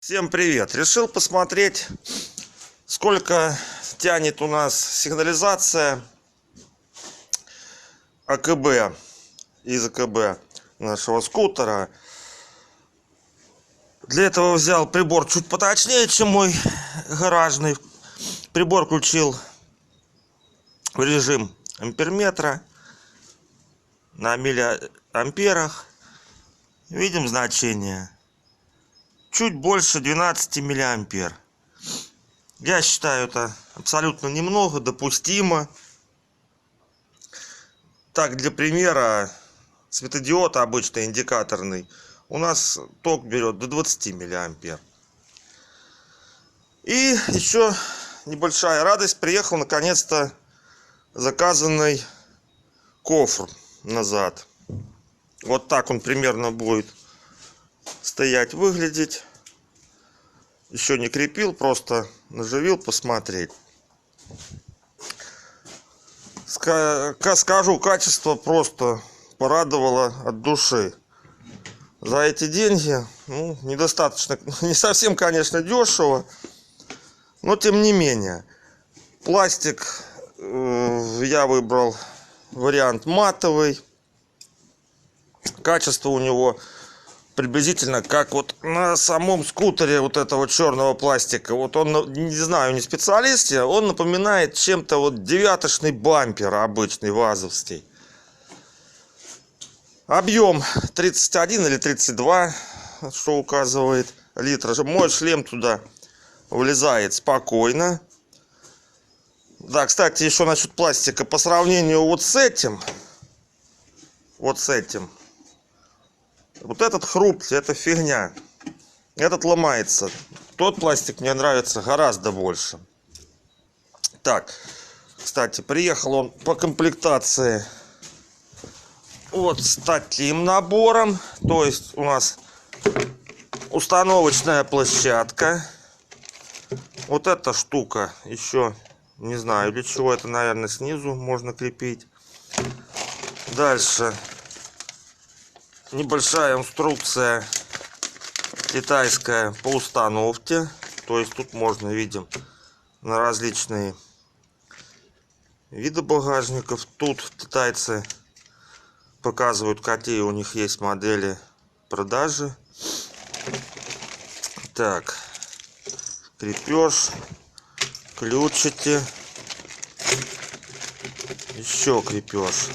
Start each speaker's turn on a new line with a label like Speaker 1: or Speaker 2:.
Speaker 1: Всем привет! Решил посмотреть, сколько тянет у нас сигнализация АКБ из АКБ нашего скутера. Для этого взял прибор чуть поточнее, чем мой гаражный. Прибор включил в режим амперметра на миллиамперах. Видим значение. Чуть больше 12 миллиампер. Я считаю, это абсолютно немного, допустимо. Так, для примера, светодиод обычный, индикаторный, у нас ток берет до 20 миллиампер. И еще небольшая радость. Приехал наконец-то заказанный кофр назад. Вот так он примерно будет стоять, выглядеть. Еще не крепил, просто наживил посмотреть. Скажу, качество просто порадовало от души. За эти деньги, недостаточно, не совсем, конечно, дешево, но тем не менее. Пластик я выбрал вариант матовый. Качество у него приблизительно как вот на самом скутере вот этого черного пластика. Вот он, не знаю, не специалист, он напоминает чем-то вот девяточный бампер обычный вазовский. Объем 31 или 32, что указывает литра. Мой шлем туда влезает спокойно. Да, кстати, еще насчет пластика. По сравнению вот с этим, вот этот хрупкий, это фигня. Этот ломается. Тот пластик мне нравится гораздо больше. Так, кстати, приехал он по комплектации вот с таким набором. То есть у нас установочная площадка. Вот эта штука еще, не знаю для чего, это, наверное, снизу можно крепить. Дальше небольшая инструкция китайская по установке. То есть тут можно, видим, на различные виды багажников. Тут китайцы показывают, какие у них есть модели продажи. Так, крепеж, ключики, еще крепеж.